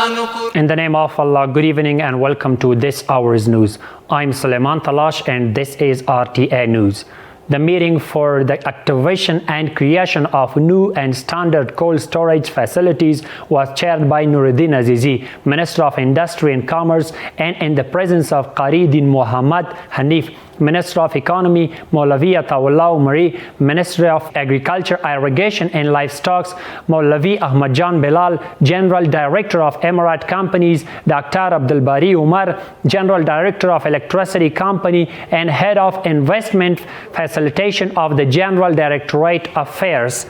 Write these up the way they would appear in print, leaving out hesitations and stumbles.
In the name of Allah, good evening and welcome to this hour's news. I'm Suleiman Talash and this is RTA News. The meeting for the activation and creation of new and standard cold storage facilities was chaired by Nuruddin Azizi, Minister of Industry and Commerce, and in the presence of Qari Din Muhammad Hanif, Minister of Economy, Maulavi Ataullah Umari, Minister of Agriculture, Irrigation and Livestock, Maulavi Ahmad Jan Bilal, General Director of Emirat Companies, Dr. Abdul Bari Umar, General Director of Electricity Company and Head of Investment Facilitation of the General Directorate Affairs.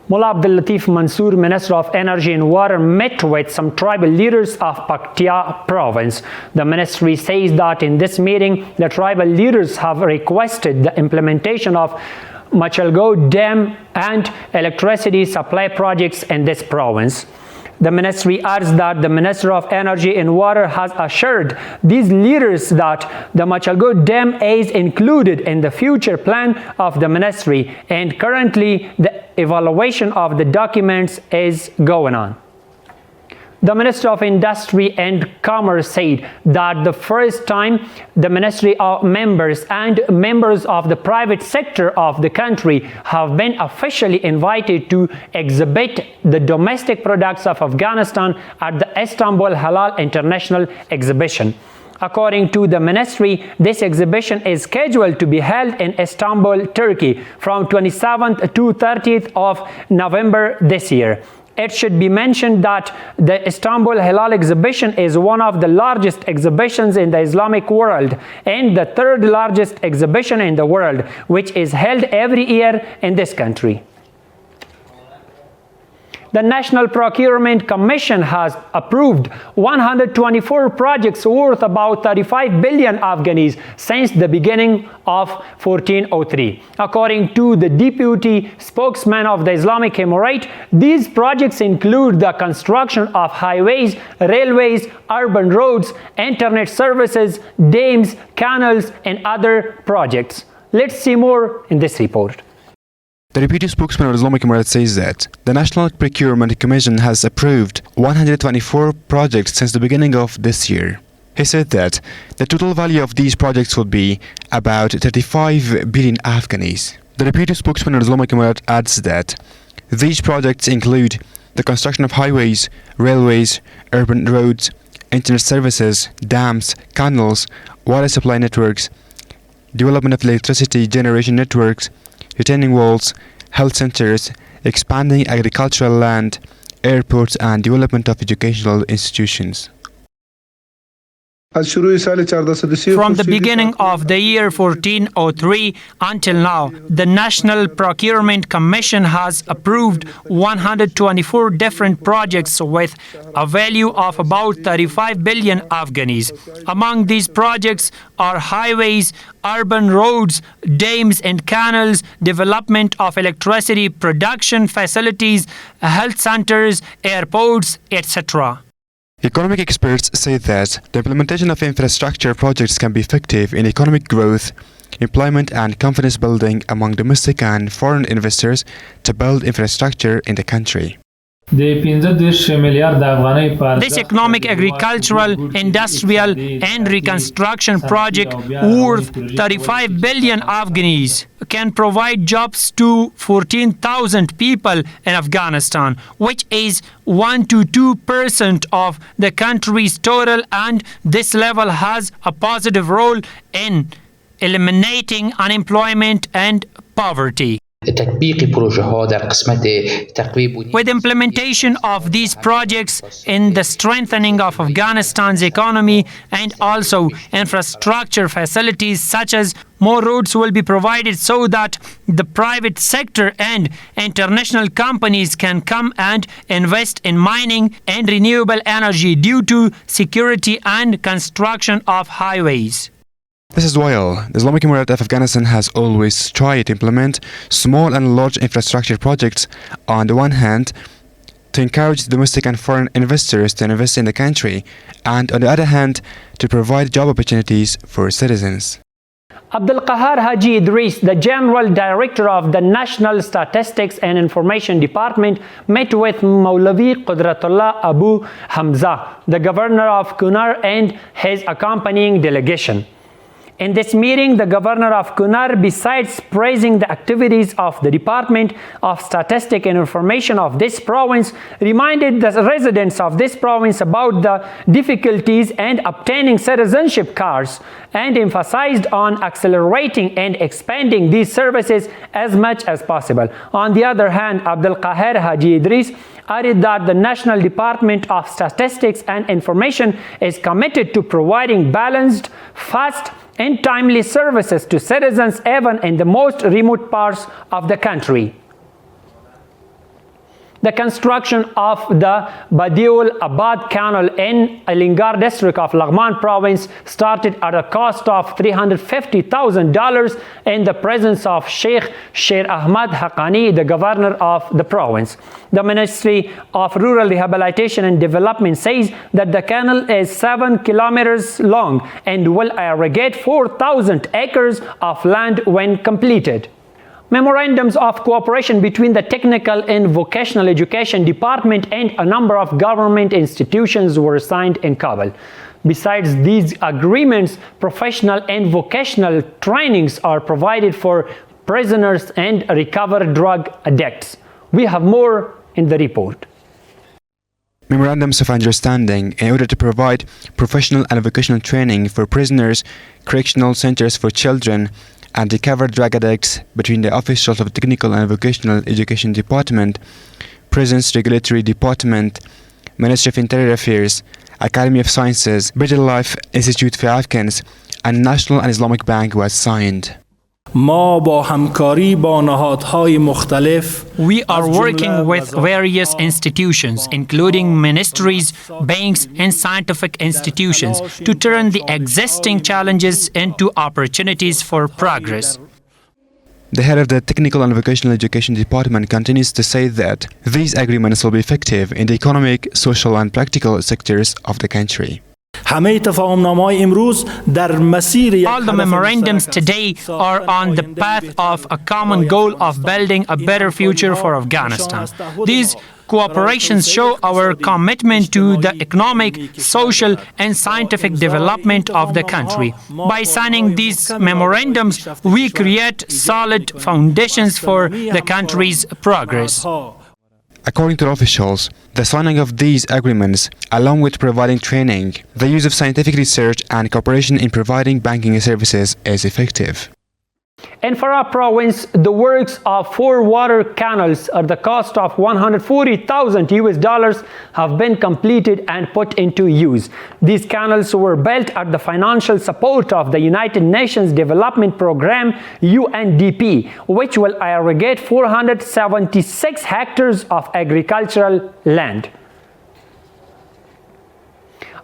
Mullah Abdul Latif Mansoor, Minister of Energy and Water, met with some tribal leaders of Paktia province. The ministry says that in this meeting, the tribal leaders have requested the implementation of Machalgo Dam and electricity supply projects in this province. The ministry adds that the Minister of Energy and Water has assured these leaders that the Machalgo Dam is included in the future plan of the ministry, and currently the evaluation of the documents is going on. The Minister of Industry and Commerce said that the first time the ministry of members and members of the private sector of the country have been officially invited to exhibit the domestic products of Afghanistan at the Istanbul Halal International Exhibition. According to the ministry, this exhibition is scheduled to be held in Istanbul, Turkey from 27th to 30th of November this year. It should be mentioned that the Istanbul Halal exhibition is one of the largest exhibitions in the Islamic world and the third largest exhibition in the world, which is held every year in this country. The National Procurement Commission has approved 124 projects worth about 35 billion Afghanis since the beginning of 1403. According to the deputy spokesman of the Islamic Emirate, these projects include the construction of highways, railways, urban roads, internet services, dams, canals, and other projects. Let's see more in this report. The deputy spokesman of the Islamic Emirate says that the National Procurement Commission has approved 124 projects since the beginning of this year. He said that the total value of these projects would be about 35 billion Afghanis. The deputy spokesman of the Islamic Emirate adds that these projects include the construction of highways, railways, urban roads, internet services, dams, canals, water supply networks, development of electricity generation networks, retaining walls, health centers, expanding agricultural land, airports, and development of educational institutions. From the beginning of the year 1403 until now, the National Procurement Commission has approved 124 different projects with a value of about 35 billion Afghanis. Among these projects are highways, urban roads, dams and canals, development of electricity production facilities, health centers, airports, etc. Economic experts say that the implementation of infrastructure projects can be effective in economic growth, employment and confidence building among domestic and foreign investors to build infrastructure in the country. This economic, agricultural, industrial and reconstruction project worth 35 billion Afghanis can provide jobs to 14,000 people in Afghanistan, which is 1 to 2% of the country's total, and this level has a positive role in eliminating unemployment and poverty. With implementation of these projects in the strengthening of Afghanistan's economy and also infrastructure facilities such as more roads will be provided so that the private sector and international companies can come and invest in mining and renewable energy due to security and construction of highways. This is while the Islamic Emirate of Afghanistan has always tried to implement small and large infrastructure projects on the one hand to encourage domestic and foreign investors to invest in the country, and on the other hand to provide job opportunities for citizens. Abdul Qahar Haji Idris, the General Director of the National Statistics and Information Department, met with Maulavi Qudratullah Abu Hamza, the Governor of Kunar, and his accompanying delegation. In this meeting, the Governor of Kunar, besides praising the activities of the Department of Statistics and Information of this province, reminded the residents of this province about the difficulties in obtaining citizenship cards and emphasized on accelerating and expanding these services as much as possible. On the other hand, Abdul Qahar Haji Idris added that the National Department of Statistics and Information is committed to providing balanced, fast, and timely services to citizens even in the most remote parts of the country. The construction of the Badiul Abad Canal in Alingar district of Laghman province started at a cost of $350,000 in the presence of Sheikh Sher Ahmad Haqqani, the governor of the province. The Ministry of Rural Rehabilitation and Development says that the canal is 7 kilometers long and will irrigate 4,000 acres of land when completed. Memorandums of cooperation between the Technical and Vocational Education Department and a number of government institutions were signed in Kabul. Besides these agreements, professional and vocational trainings are provided for prisoners and recovered drug addicts. We have more in the report. Memorandums of understanding in order to provide professional and vocational training for prisoners, correctional centers for children, and recovered drug addicts between the officials of the Technical and Vocational Education Department, Prisons Regulatory Department, Ministry of Interior Affairs, Academy of Sciences, Better Life Institute for Afghans, and National and Islamic Bank was signed. We are working with various institutions, including ministries, banks, and scientific institutions, to turn the existing challenges into opportunities for progress. The head of the Technical and Vocational Education Department continues to say that these agreements will be effective in the economic, social, and practical sectors of the country. All the memorandums today are on the path of a common goal of building a better future for Afghanistan. These cooperations show our commitment to the economic, social, and scientific development of the country. By signing these memorandums, we create solid foundations for the country's progress. According to officials, the signing of these agreements, along with providing training, the use of scientific research and cooperation in providing banking services is effective. In Farah province, the works of 4 water canals at the cost of $140,000 have been completed and put into use. These canals were built at the financial support of the United Nations Development Program UNDP, which will irrigate 476 hectares of agricultural land.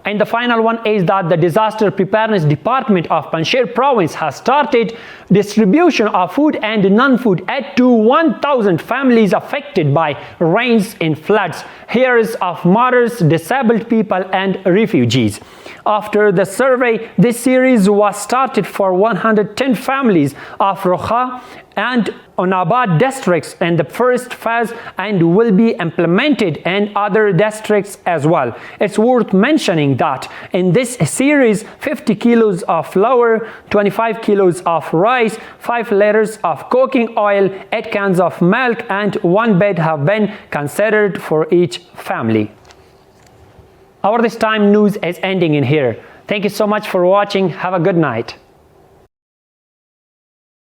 And the final one is that the Disaster Preparedness Department of Panjshir province has started distribution of food and non-food aid to 1,000 families affected by rains and floods, heirs of mothers, disabled people, and refugees. After the survey, this series was started for 110 families of Rokha and Onabad districts in the first phase and will be implemented in other districts as well. It's worth mentioning that in this series, 50 kilos of flour, 25 kilos of rice, 5 liters of cooking oil, 8 cans of milk, and 1 bed have been considered for each family. Our This Time news is ending in here. Thank you so much for watching. Have a good night.